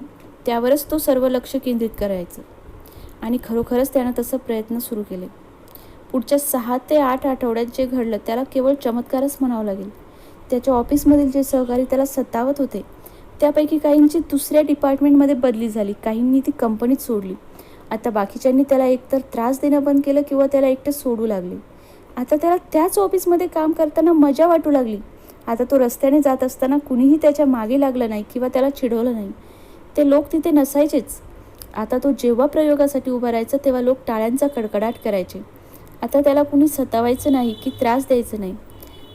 त्यावरच तो सर्व लक्ष केंद्रित करायचं. आणि खरोखरच त्यानं तसं प्रयत्न सुरू केले. पुढच्या 6 ते 8 आठवड्यात जे घडलं त्याला केवळ चमत्कारच म्हणावं लागेल. त्याच्या ऑफिसमधील जे सहकारी त्याला सतावत होते त्यापैकी काहींची दुसऱ्या डिपार्टमेंटमध्ये बदली झाली, काहींनी ती कंपनीत सोडली. आता बाकीच्यांनी त्याला एकतर त्रास देणं बंद केलं किंवा त्याला एकटं सोडू लागले. आता त्याला त्याच ऑफिसमध्ये काम करताना मजा वाटू लागली. आता तो रस्त्याने जात असताना कुणीही त्याच्या मागे लागलं नाही किंवा त्याला चिडवलं नाही. ते लोक तिथे नसायचेच. आता तो जेव्हा प्रयोगासाठी उभा राहायचा तेव्हा लोक टाळ्यांचा कडकडाट करायचे. आता त्याला कुणी सतावायचं नाही की त्रास द्यायचं नाही.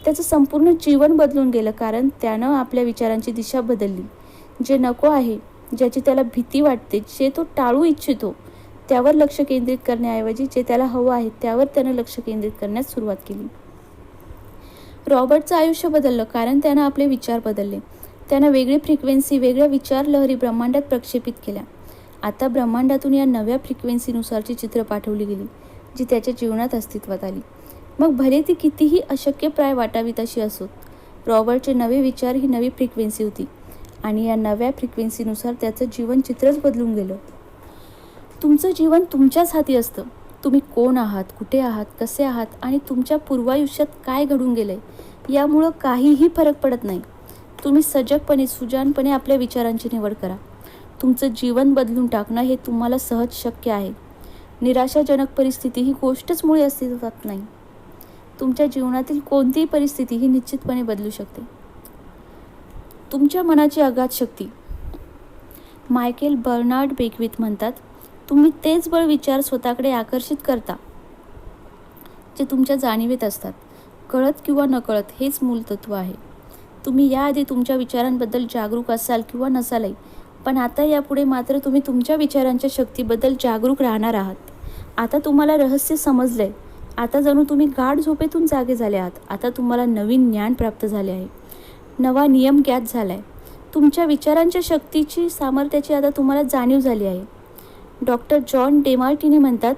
त्याचं संपूर्ण जीवन बदलून गेलं कारण त्यानं आपल्या विचारांची दिशा बदलली. जे नको आहे, ज्याची त्याला भीती वाटते, जे तो टाळू इच्छितो त्यावर लक्ष केंद्रित करण्याऐवजी जे त्याला हवं आहे त्यावर त्यानं लक्ष केंद्रित करण्यास सुरुवात केली. रॉबर्टचं आयुष्य बदललं कारण त्यानं आपले विचार बदलले. त्यानं वेगळी फ्रिक्वेन्सी, वेगळ्या विचार लहरी ब्रह्मांडात प्रक्षेपित केल्या. आता ब्रह्मांडातून या नव्या फ्रिक्वेन्सीनुसारची चित्र पाठवली गेली जी त्याच्या जीवनात अस्तित्वात आली. मग भले ती कितीही अशक्यप्राय वाटावीत अशी असोत, रॉबर्टचे नवे विचार ही नवी फ्रिक्वेन्सी होती आणि या नव्या फ्रिक्वेन्सीनुसार त्याचं जीवन चित्रच बदलून गेलं. तुमचं जीवन तुमच्याच हाती असतं. तुम्ही कोण आहात, कुठे आहात, कसे आहात आणि तुमच्या पूर्वायुष्यात काय घडून गेलंय यामुळं काहीही फरक पडत नाही. तुम्ही सजगपणे, सुजाणपणे आपल्या विचारांची निवड करा. तुमचं जीवन बदलून टाकणं हे तुम्हाला सहज शक्य आहे. निराशाजनक परिस्थिती ही गोष्टच मुळी अस्तित्वात नाही. तुमच्या जीवनातील कोणतीही परिस्थिती ही निश्चितपणे बदलू शकते. तुमच्या मनाची अगाध शक्ती. मायकेल बर्नार्ड बेकविथ म्हणतात, तुम्ही तेच बळ विचार स्वतःकडे आकर्षित करता जे तुमच्या जाणीवेत असतात. कळत किंवा नकळत हेच मूलतत्व आहे. तुम्ही याआधी तुमच्या विचारांबद्दल जागरूक असाल किंवा नसालही, पण आता यापुढे मात्र तुम्ही तुमच्या विचारांच्या शक्तीबद्दल जागरूक राहणार आहात. आता तुम्हाला रहस्य समजलंय. आता जणू तुम्ही गाढ झोपेतून जागे झाले आहात. आता तुम्हाला नवीन ज्ञान प्राप्त झाले आहे. नवा नियम ज्ञात झाला आहे. तुमच्या विचारांच्या शक्तीची, सामर्थ्याची आता तुम्हाला जाणीव झाली आहे. डॉक्टर जॉन डेमार्टिनी म्हणतात,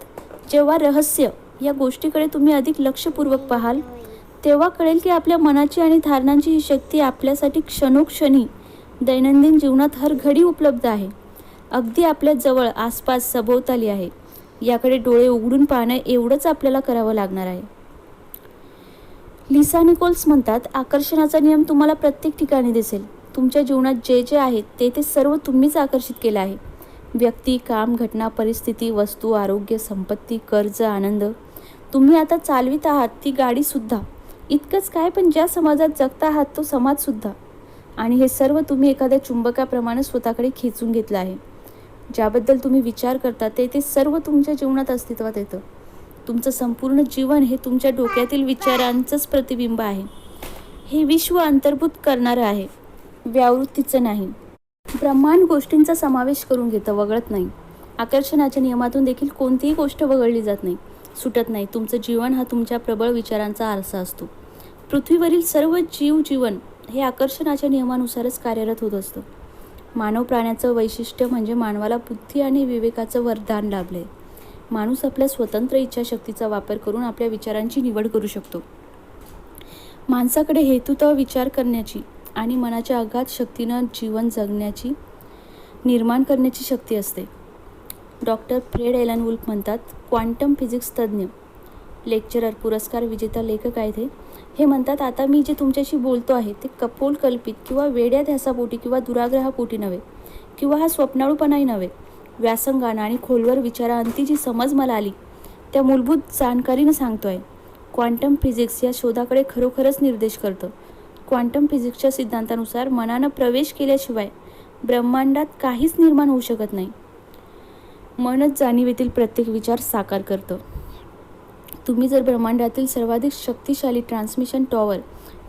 जेव्हा रहस्य या गोष्टीकडे तुम्ही अधिक लक्षपूर्वक पाहाल, तेव्हा कळेल की आपल्या मनाची आणि धारणांची ही शक्ती आपल्यासाठी क्षणोक्षणी दैनंदिन जीवनात हर घडी उपलब्ध आहे. अगदी आपल्या जवळ, आसपास, सभोवताली आहे. याकडे डोळे उघडून पाहणं एवढंच आपल्याला करावं लागणार आहे. लिसा निकोल्स म्हणतात, आकर्षणाचा नियम तुम्हाला प्रत्येक ठिकाणी दिसेल. तुमच्या जीवनात जे जे आहे ते सर्व तुम्हीच आकर्षित केलं आहे. व्यक्ती, काम, घटना, परिस्थिती, वस्तू, आरोग्य, संपत्ती, कर्ज, आनंद. तुम्ही आता चालवित आहात ती गाडीसुद्धा. इतकंच काय, पण ज्या समाजात जगता आहात तो समाजसुद्धा. आणि हे सर्व तुम्ही एखाद्या चुंबकाप्रमाणे स्वतःकडे खेचून घेतलं आहे. ज्याबद्दल तुम्ही विचार करता ते सर्व तुमच्या जीवनात अस्तित्वात येतं. तुमचं संपूर्ण जीवन हे तुमच्या डोक्यातील विचारांचंच प्रतिबिंब आहे. हे विश्व अंतर्भूत करणारं आहे, व्यावृत्तीचं नाही. ब्रह्मांड गोष्टींचा समावेश करून घेतं, वगळत नाही. आकर्षणाच्या नियमातून देखील कोणतीही गोष्ट वगळली जात नाही, सुटत नाही. तुमचं जीवन हा तुमच्या प्रबळ विचारांचा आरसा असतो. पृथ्वीवरील सर्व जीवन हे आकर्षणाच्या नियमानुसारच कार्यरत होत असतं. मानव प्राण्याचं वैशिष्ट्य म्हणजे मानवाला बुद्धी आणि विवेकाचं वरदान लाभलंय. माणूस आपल्या स्वतंत्र इच्छाशक्तीचा वापर करून आपल्या विचारांची निवड करू शकतो. माणसाकडे हेतुतः विचार करण्याची आणि मनाच्या अगाध शक्तीनं जीवन जगण्याची, निर्माण करण्याची शक्ती असते. डॉक्टर फ्रेड एलन वुल्फ म्हणतात, क्वांटम फिजिक्स तज्ज्ञ, लेक्चरर, पुरस्कार विजेता लेखक आहेत हे म्हणतात, आता मी जे तुमच्याशी बोलतो आहे ते कपोल कल्पित किंवा वेड्या ध्यासापोटी किंवा दुराग्रहापोटी नव्हे, किंवा हा स्वप्नाळूपणाही नव्हे. व्यासंगानं आणि खोलवर विचारांती जी समज मला आली त्या मूलभूत जाणकारीनं सांगतोय. क्वांटम फिजिक्स या शोधाकडे खरोखरच निर्देश करतं. क्वांटम फिजिक्सच्या सिद्धांतानुसार मनानं प्रवेश केल्याशिवाय ब्रह्मांडात काहीच निर्माण होऊ शकत नाही. मनच जाणीवेतील प्रत्येक विचार साकार करतं. तुम्ही जर ब्रह्मांडातील सर्वाधिक शक्तिशाली ट्रान्समिशन टॉवर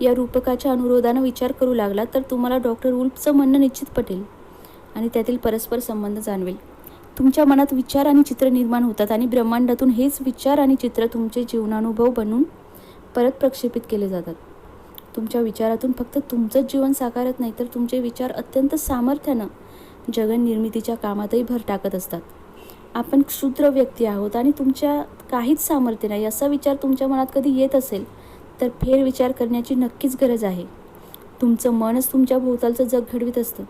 या रूपकाच्या अनुरोधानं विचार करू लागला तर तुम्हाला डॉक्टर वुल्फचं म्हणणं निश्चित पटेल आणि त्यातील परस्पर संबंध जाणवेल. तुमच्या मनात विचार आणि चित्र निर्माण होतात आणि ब्रह्मांडातून हेच विचार आणि चित्र तुमचे जीवनानुभव बनून परत प्रक्षेपित केले जातात. तुमच्या विचारातून फक्त तुमचंच जीवन साकारत नाही तर तुमचे विचार अत्यंत सामर्थ्यानं जगन निर्मितीच्या कामातही भर टाकत असतात. आपण क्षुद्र व्यक्ती आहोत आणि तुमच्या काहीच सामर्थ्य नाही असा विचार तुमच्या मनात कधी येत असेल तर फेरविचार करण्याची नक्कीच गरज आहे. तुमचं मनच तुमच्या भोवतालचं जग घडवित असतं.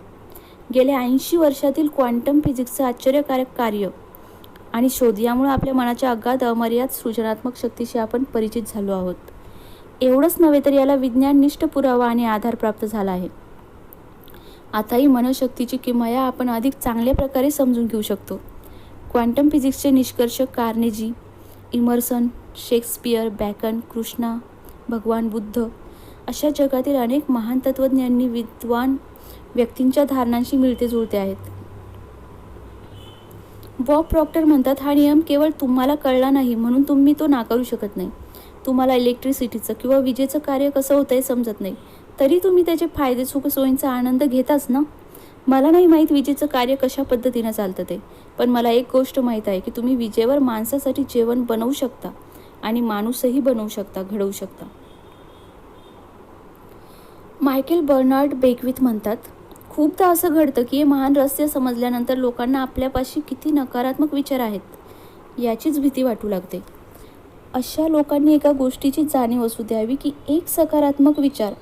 गेल्या 80 वर्षातील क्वांटम फिजिक्सचं आश्चर्यकारक कार्य आणि शोध यामुळे आपल्या मनाच्या अगाध अमर्याद सृजनात्मक शक्तीशी आपण परिचित झालो आहोत. एवढंच नव्हे तर याला विज्ञाननिष्ठ पुरावा आणि आधार प्राप्त झाला आहे. आताही मनशक्तीची किमया आपण अधिक चांगल्या प्रकारे समजून घेऊ शकतो. क्वांटम फिजिक्सचे निष्कर्ष कार्नेजी, इमर्सन, शेक्सपियर, बॅकन, कृष्णा, भगवान बुद्ध अशा जगातील अनेक महान तत्त्वज्ञांनी विद्वान व्यक्तींच्या धारणांशी मिळते जुळते आहेत. बॉब प्रॉक्टर म्हणतात, हा नियम केवळ तुम्हाला कळला नाही म्हणून तुम्ही तो नाकारू शकत नाही. तुम्हाला इलेक्ट्रिसिटीचं किंवा विजेचं कार्य कसं होतं हे समजत नाही तरी तुम्ही त्याचे फायदे सुखसोयींचा आनंद घेताच ना. मला नाही माहीत विजेचं कार्य कशा पद्धतीनं चालतं ते, पण मला एक गोष्ट माहीत आहे की तुम्ही विजेवर माणसासाठी जेवण बनवू शकता आणि माणूसही बनवू शकता, घडवू शकता. मायकेल बर्नार्ड बेकविथ म्हणतात, खूपदा असं घडतं की हे महान रहस्य समजल्यानंतर लोकांना आपल्यापाशी किती नकारात्मक विचार आहेत याचीच भीती वाटू लागते. अशा लोकांनी एका गोष्टीची जाणीव असू द्यावी की एक सकारात्मक विचार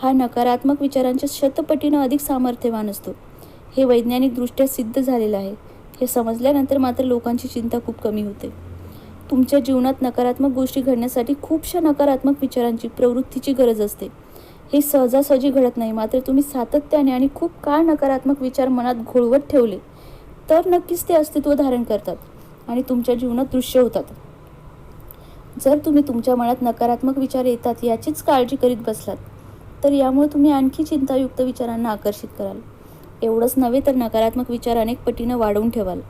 हा नकारात्मक विचारांच्या शतपटीनं अधिक सामर्थ्यवान असतो. हे वैज्ञानिकदृष्ट्या सिद्ध झालेलं आहे. हे समजल्यानंतर मात्र लोकांची चिंता खूप कमी होते. तुमच्या जीवनात नकारात्मक गोष्टी घडण्यासाठी खूपशा नकारात्मक विचारांची, प्रवृत्तीची गरज असते. हे सहजासहजी घडत नाही. मात्र तुम्ही सातत्याने आणि खूप काळ नकारात्मक विचार मनात घोळवत ठेवले तर नक्कीच ते अस्तित्व धारण करतात आणि तुमच्या जीवनात दृश्य होतात. जर तुम्ही तुमच्या मनात नकारात्मक विचार येतात याचीच काळजी करीत बसलात तर यामुळे तुम्ही आणखी चिंतायुक्त विचारांना आकर्षित कराल. एवढंच नव्हे तर नकारात्मक विचार अनेक पटीनं वाढवून ठेवाल.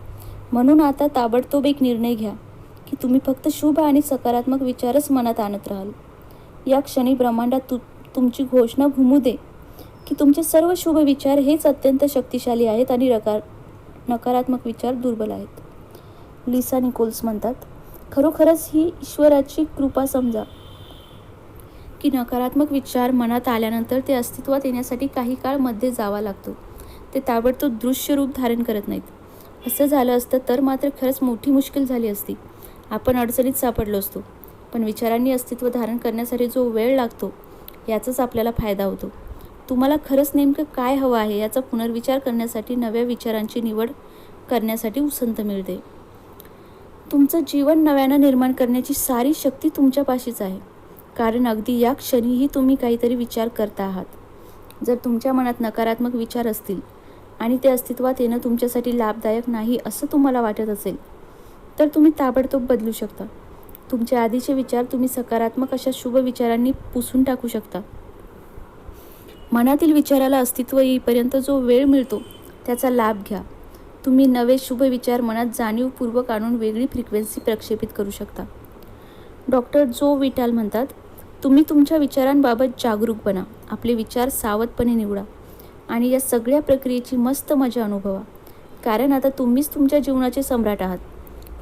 म्हणून आता ताबडतोब एक निर्णय घ्या की तुम्ही फक्त शुभ आणि सकारात्मक विचारच मनात आणत राहाल. या क्षणी ब्रह्मांडात तुमची घोषणा घुमू दे की तुमचे सर्व शुभ विचार हेच अत्यंत शक्तिशाली आहेत आणि नकारात्मक विचार दुर्बल आहेत. लिसा निकोल्स म्हणतात, खरोखरच ही ईश्वराची कृपा समजा की नकारात्मक विचार मनात आल्यानंतर ते अस्तित्वात येण्यासाठी काही काळ मध्ये जावा लागतो. ते ताबडतोब दृश्य रूप धारण करत नाहीत. असं झालं असतं तर मात्र खरंच मोठी मुश्किल झाली असती. आपण अडचणीत सापडलो असतो. पण विचारांनी अस्तित्व धारण करण्यासाठी जो वेळ लागतो याचाच आपल्याला फायदा होतो. तुम्हाला खरंच नेमकं काय हवं आहे याचा पुनर्विचार करण्यासाठी, नव्या विचारांची निवड करण्यासाठी उसंत मिळते. तुमचं जीवन नव्यानं निर्माण करण्याची सारी शक्ती तुमच्यापाशीच आहे. कारण अगदी या क्षणीही तुम्ही काहीतरी विचार करता आहात. जर तुमच्या मनात नकारात्मक विचार असतील आणि ते अस्तित्वात येणं तुमच्यासाठी लाभदायक नाही असं तुम्हाला वाटत असेल तर तुम्ही ताबडतोब बदलू शकता. तुमचे आधीचे विचार तुम्ही सकारात्मक अशा शुभ विचारांनी पुसून टाकू शकता. मनातील विचाराला अस्तित्व येईपर्यंत जो वेळ मिळतो त्याचा लाभ घ्या. तुम्ही नवे शुभ विचार मनात जाणीवपूर्वक आणून वेगळी फ्रिक्वेन्सी प्रक्षेपित करू शकता. डॉक्टर जो विटाल म्हणतात, तुम्ही तुमच्या विचारांबाबत जागरूक बना. आपले विचार सावधपणे निवडा आणि या सगळ्या प्रक्रियेची मस्त मजा अनुभवा. कारण आता तुम्हीच तुमच्या जीवनाचे सम्राट आहात,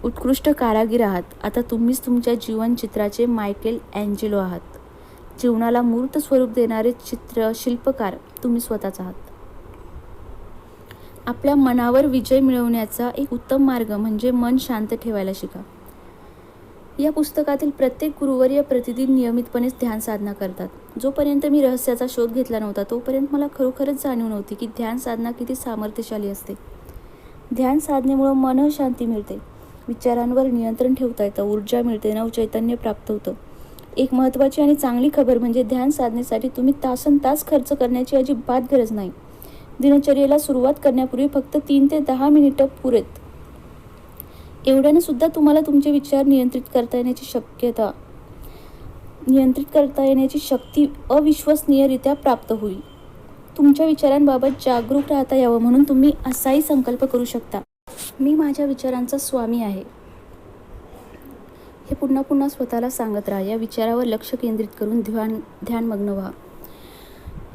उत्कृष्ट कारागीर आहात. आता तुम्हीच तुमच्या जीवनचित्राचे मायकेल अँजेलो आहात. जीवनाला मूर्त स्वरूप देणारे शिल्पकार तुम्ही स्वतःच आहात. आपल्या मनावर विजय मिळवण्याचा एक उत्तम मार्ग म्हणजे मन शांत ठेवायला शिका. या पुस्तकातील प्रत्येक गुरुवर्य प्रतिदिन नियमितपणे ध्यान साधना करतात. जोपर्यंत मी रहस्याचा शोध घेतला नव्हता तोपर्यंत मला खरोखरच जाणीव नव्हती की ध्यान साधना किती सामर्थ्यशाली असते. ध्यान साधनेमुळं मन शांती मिळते, विचारांवर नियंत्रण ठेवता येतं, ऊर्जा मिळते, नवचैतन्य प्राप्त होतं. एक महत्त्वाची आणि चांगली खबर म्हणजे ध्यान साधनेसाठी तुम्ही तासनतास खर्च करण्याची अजिबात गरज नाही. दिनचर्येला सुरुवात करण्यापूर्वी फक्त 3 ते 10 मिनिटं पुरेत. एवढ्याने सुद्धा तुम्हाला तुमचे विचार नियंत्रित करता येण्याची शक्ती अविश्वसनीयरित्या प्राप्त होईल. तुमच्या विचारांबाबत जागरूक राहता यावं म्हणून तुम्ही असाही संकल्प करू शकता, मी माझ्या विचारांचा स्वामी आहे. हे पुन्हा पुन्हा स्वतःला सांगत राहा. या विचारावर लक्ष केंद्रित करून ध्यानमग्न व्हा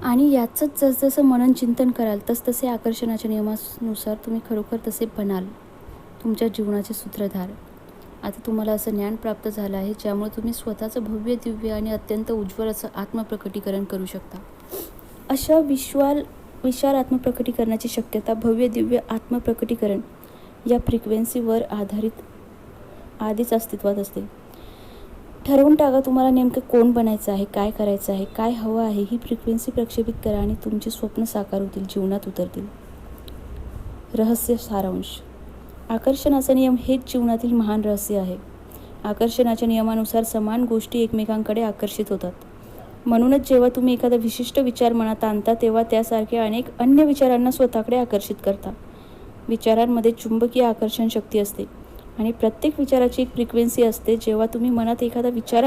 आणि याचंच जसजसं मनन चिंतन कराल तसतसे आकर्षणाच्या नियमानुसार तुम्ही खरोखर तसे बनाल, तुमच्या जीवनाचे सूत्रधार. आता तुम्हाला असं ज्ञान प्राप्त झालं आहे ज्यामुळे तुम्ही स्वतःचं भव्य, दिव्य आणि अत्यंत उज्ज्वल असं आत्मप्रकटीकरण करू शकता. अशा विशाल आत्मप्रकटीकरणाची शक्यता, भव्य दिव्य आत्मप्रकटीकरण या फ्रिक्वेन्सीवर आधीच अस्तित्वात असते. ठरवून टाका तुम्हाला नेमकं कोण बनायचं आहे, काय करायचं आहे, काय हवं आहे. ही फ्रिक्वेन्सी प्रक्षेपित करा आणि तुमची स्वप्न साकार होतील, जीवनात उतरतील. रहस्य सारांश. आकर्षणाचा नियम हेच जीवनातील महान रहस्य आहे. आकर्षणाच्या नियमानुसार समान गोष्टी एकमेकांकडे आकर्षित होतात. म्हणूनच जेव्हा तुम्ही एखादा विशिष्ट विचार मनात आणता तेव्हा त्यासारखे अनेक अन्य विचारांना स्वतःकडे आकर्षित करता. विचारांमध्ये चुंबकीय आकर्षण शक्ती असते आणि प्रत्येक विचाराची एक फ्रिक्वेन्सी असते. जेव्हा तुम्ही मनात एखादा विचार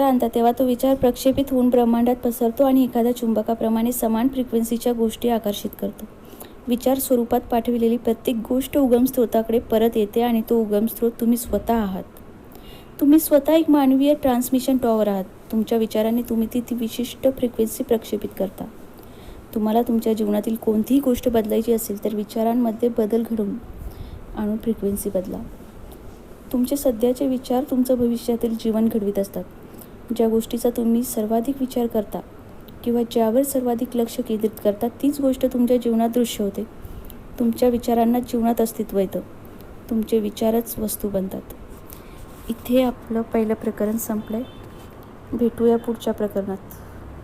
आणता तेव्हा तो विचार प्रक्षेपित होऊन ब्रह्मांडात पसरतो आणि एखाद्या चुंबकाप्रमाणे समान फ्रिक्वेन्सीच्या गोष्टी आकर्षित करतो. विचार स्वरूपात पाठविलेली प्रत्येक गोष्ट उगम स्त्रोताकडे परत येते आणि तो उगम स्त्रोत तुम्ही स्वतः आहात. तुम्ही स्वतः एक मानवीय ट्रान्समिशन टॉवर आहात. तुमच्या विचारांनी तुम्ही ती विशिष्ट फ्रिक्वेन्सी प्रक्षेपित करता. तुम्हाला तुमच्या जीवनातील कोणतीही गोष्ट बदलायची असेल तर विचारांमध्ये बदल घडवून आणून फ्रिक्वेन्सी बदला. तुमचे सध्याचे विचार तुमचं भविष्यातील जीवन घडवित असतात. ज्या गोष्टीचा तुम्ही सर्वाधिक विचार करता किंवा ज्यावर सर्वाधिक लक्ष केंद्रित करता तीच गोष्ट तुमच्या जीवनात दृश्य होते. तुमच्या विचारांना जीवनात अस्तित्व येतं. तुमचे विचारच वस्तू बनतात. इथे आपलं पहिलं प्रकरण संपलंय. भेटूया पुढच्या प्रकरणात.